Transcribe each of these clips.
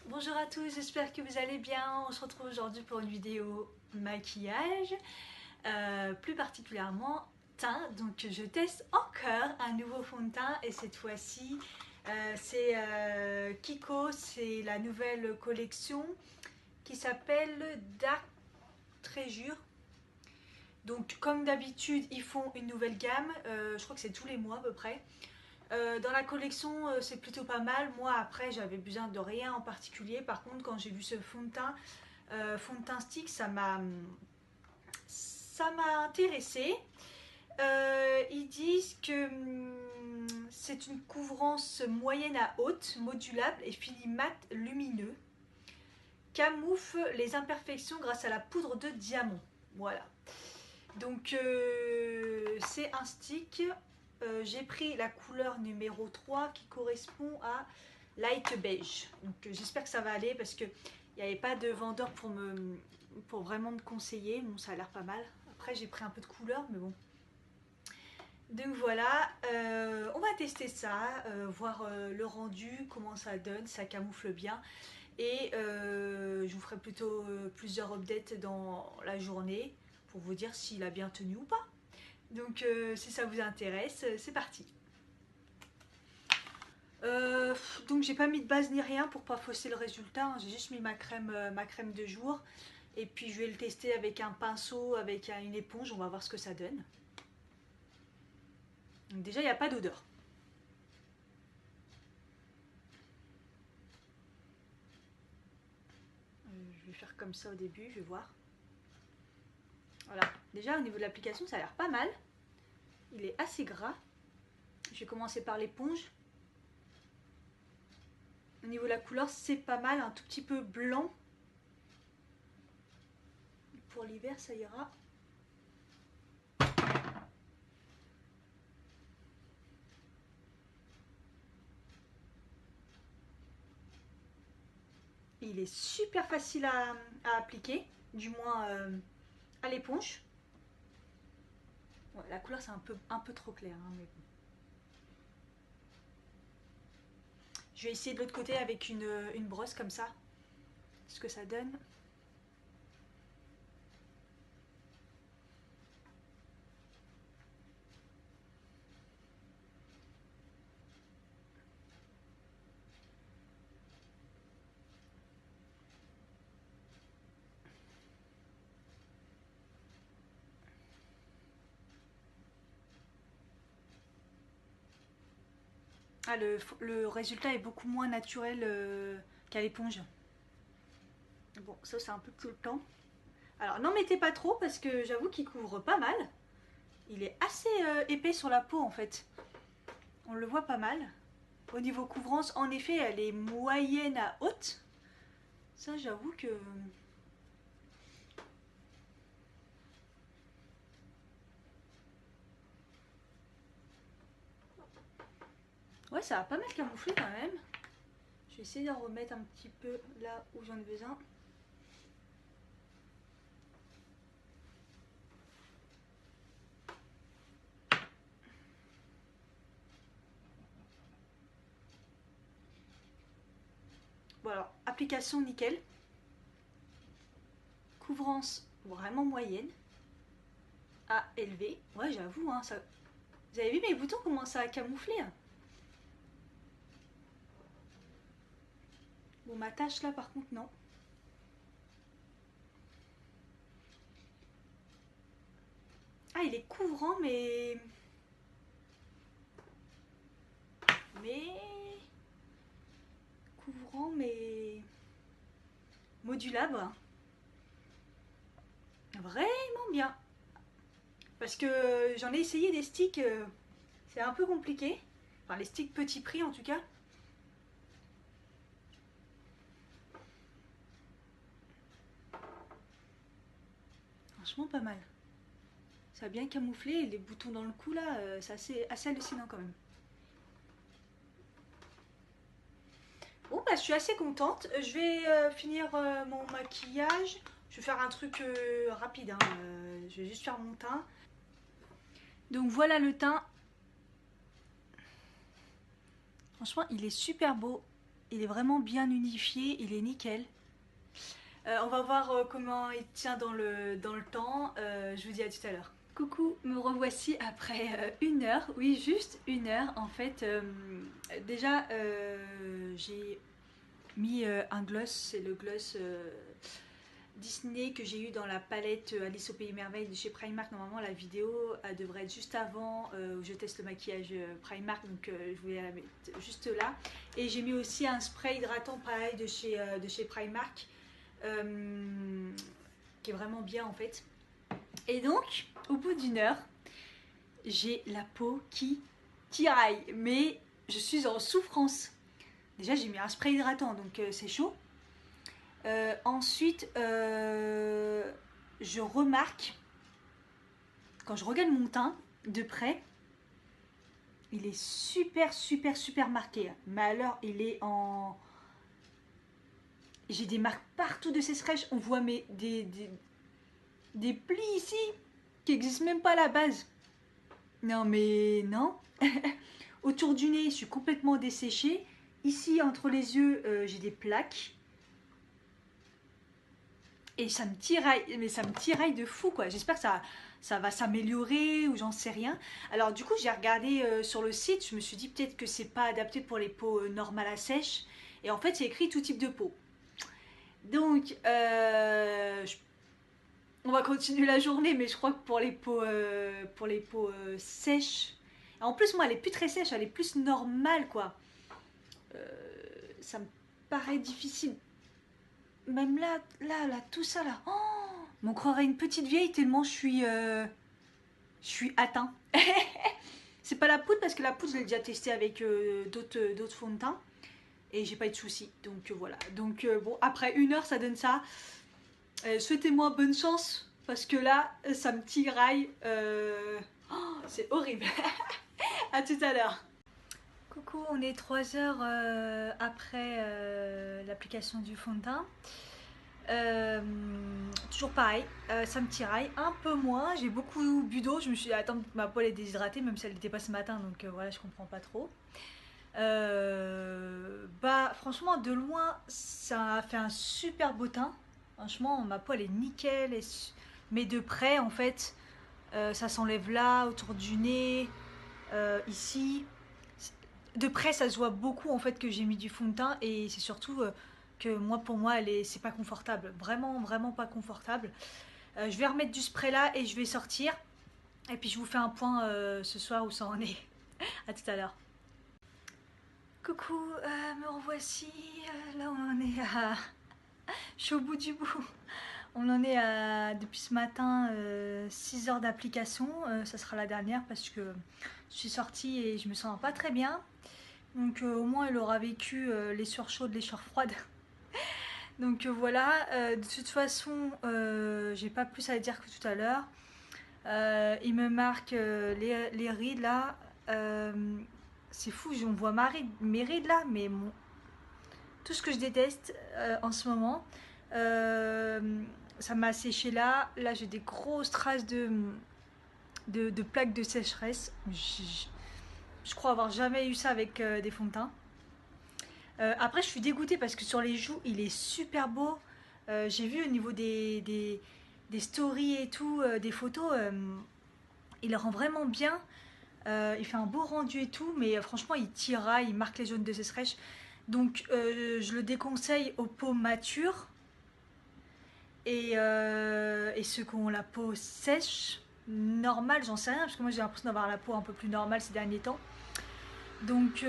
Bonjour à tous, j'espère que vous allez bien. On se retrouve aujourd'hui pour une vidéo maquillage, plus particulièrement teint. Donc je teste encore un nouveau fond de teint et cette fois-ci c'est Kiko, c'est la nouvelle collection qui s'appelle Dark Treasure. Donc comme d'habitude ils font une nouvelle gamme, je crois que c'est tous les mois à peu près. Dans la collection, c'est plutôt pas mal. Moi, après, j'avais besoin de rien en particulier. Par contre, quand j'ai vu ce fond de teint stick, ça m'a intéressé. Ils disent que c'est une couvrance moyenne à haute, modulable et fini mat lumineux. Camoufle les imperfections grâce à la poudre de diamant. Voilà. Donc, c'est un stick. J'ai pris la couleur numéro 3 qui correspond à light beige. Donc j'espère que ça va aller parce qu'il n'y avait pas de vendeur pour vraiment me conseiller. Bon, ça a l'air pas mal. Après j'ai pris un peu de couleur mais bon. Donc voilà, on va tester ça, voir le rendu, comment ça donne, ça camoufle bien. Et je vous ferai plutôt plusieurs updates dans la journée pour vous dire s'il a bien tenu ou pas. Donc si ça vous intéresse, c'est parti. Donc j'ai pas mis de base ni rien pour pas fausser le résultat, hein. J'ai juste mis ma crème de jour et puis je vais le tester avec un pinceau, avec une éponge, on va voir ce que ça donne. Donc déjà il n'y a pas d'odeur. Je vais faire comme ça au début, je vais voir. Voilà, déjà au niveau de l'application ça a l'air pas mal. Il est assez gras. Je vais commencer par l'éponge. Au niveau de la couleur c'est pas mal, un tout petit peu blanc. Pour l'hiver ça ira. Il est super facile à appliquer, du moins à l'éponge. Ouais, la couleur c'est un peu trop clair, hein, mais bon. Je vais essayer de l'autre côté avec une brosse comme ça, ce que ça donne. Ah, le résultat est beaucoup moins naturel qu'à l'éponge. Bon, ça c'est un peu tout le temps. Alors n'en mettez pas trop parce que j'avoue qu'il couvre pas mal. Il est assez épais sur la peau en fait. On le voit pas mal. Au niveau couvrance, en effet, elle est moyenne à haute. Ça j'avoue que... Ouais, ça a pas mal camouflé quand même. Je vais essayer d'en remettre un petit peu là où j'en ai besoin. Voilà, application nickel. Couvrance vraiment moyenne. À élevé. Ouais, j'avoue, hein, ça... Vous avez vu mes boutons comment ça a camouflé, hein. Bon, ma tâche là par contre, non. Ah, il est couvrant, mais... Couvrant, mais... modulable. Vraiment bien. Parce que j'en ai essayé des sticks, c'est un peu compliqué. Enfin, les sticks petit prix en tout cas. Franchement, pas mal. Ça a bien camouflé et les boutons dans le cou là, c'est assez hallucinant quand même. Bon bah je suis assez contente. Je vais finir mon maquillage. Je vais faire un truc rapide, hein. Je vais juste faire mon teint. Donc voilà le teint. Franchement il est super beau. il est vraiment bien unifié, il est nickel. On va voir comment il tient dans le temps. Je vous dis à tout à l'heure. Coucou, me revoici après 1 heure. Oui, juste 1 heure. En fait, déjà, j'ai mis un gloss. C'est le gloss Disney que j'ai eu dans la palette Alice au Pays Merveille de chez Primark. Normalement, la vidéo elle devrait être juste avant où je teste le maquillage Primark. Donc, je voulais la mettre juste là. Et j'ai mis aussi un spray hydratant pareil de chez Primark. Qui est vraiment bien en fait. Et donc, au bout d'1 heure, j'ai la peau qui tiraille, mais je suis en souffrance. Déjà, j'ai mis un spray hydratant, donc c'est chaud. Ensuite, je remarque, quand je regarde mon teint de près, il est super, super, super marqué. Mais alors, il est en... J'ai des marques partout de ces scratchs. On voit des plis ici qui n'existent même pas à la base. Non mais non. Autour du nez, je suis complètement desséchée. Ici, entre les yeux, j'ai des plaques. Et ça me tiraille, mais ça me tiraille de fou quoi. J'espère que ça va s'améliorer ou j'en sais rien. Alors du coup, j'ai regardé sur le site, je me suis dit peut-être que c'est pas adapté pour les peaux normales à sèche. Et en fait, c'est écrit tout type de peau. Donc, on va continuer la journée, mais je crois que pour les peaux sèches. En plus, moi, elle est plus très sèche, elle est plus normale, quoi. Ça me paraît difficile. Même là, tout ça, là. Oh, on croirait une petite vieille tellement je suis atteint. C'est pas la poudre, parce que la poudre, je l'ai déjà testée avec d'autres fonds de teint. Et j'ai pas eu de soucis. Donc, voilà. Donc, bon, après 1 heure, ça donne ça. Souhaitez-moi bonne chance parce que là ça me tiraille, oh, c'est horrible. À tout à l'heure. Coucou, on est 3 heures après l'application du fond de teint. Toujours pareil, ça me tiraille un peu moins. J'ai beaucoup bu d'eau. Je me suis dit, attends, ma peau est déshydratée, même si elle n'était pas ce matin, donc voilà, je comprends pas trop. Bah, franchement, de loin, ça a fait un super beau teint. Franchement, ma peau elle est nickel. Mais de près, en fait, ça s'enlève là, autour du nez, ici. De près, ça se voit beaucoup en fait que j'ai mis du fond de teint et c'est surtout que moi, pour moi, c'est pas confortable. Vraiment, vraiment pas confortable. Je vais remettre du spray là et je vais sortir. Et puis je vous fais un point ce soir où ça en est. À tout à l'heure. Coucou, me revoici. Là, on en est à... Je suis au bout du bout. On en est à, depuis ce matin, 6 heures d'application. Ça sera la dernière parce que je suis sortie et je me sens pas très bien. Donc au moins elle aura vécu les sueurs chaudes, les sueurs froides. Donc voilà, de toute façon, j'ai pas plus à dire que tout à l'heure. Il me marque les rides là. C'est fou, on voit mes rides là, mais tout ce que je déteste en ce moment. Ça m'a séché là. Là, j'ai des grosses traces de plaques de sécheresse. Je crois avoir jamais eu ça avec des fonds de teint. Après, je suis dégoûtée parce que sur les joues, il est super beau. J'ai vu au niveau des stories et tout, des photos, il rend vraiment bien. Il fait un beau rendu et tout, mais franchement, il tiraille, il marque les zones de sécheresse. Donc, je le déconseille aux peaux matures. Et ceux qui ont la peau sèche, normale, j'en sais rien, parce que moi j'ai l'impression d'avoir la peau un peu plus normale ces derniers temps. Donc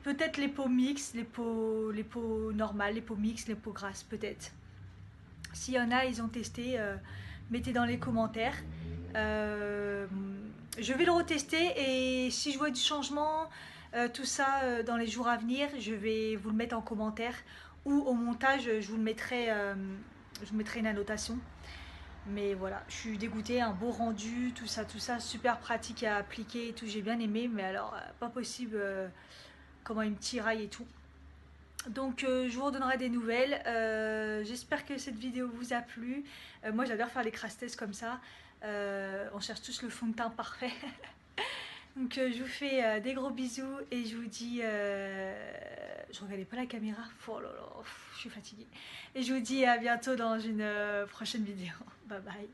peut-être les peaux mixtes, les peaux normales, les peaux mixtes, les peaux grasses, peut-être. S'il y en a, ils ont testé, mettez dans les commentaires. Je vais le retester et si je vois du changement, tout ça dans les jours à venir, je vais vous le mettre en commentaire ou au montage, je vous mettrai une annotation. Mais voilà, je suis dégoûtée, un beau rendu, tout ça, super pratique à appliquer et tout, j'ai bien aimé, mais alors pas possible comment il me tiraille et tout. Donc je vous redonnerai des nouvelles. J'espère que cette vidéo vous a plu. Moi j'adore faire les crash tests comme ça. On cherche tous le fond de teint parfait. Donc je vous fais des gros bisous et je vous dis... je regardais pas la caméra, oh là là, je suis fatiguée. Et je vous dis à bientôt dans une prochaine vidéo. Bye bye.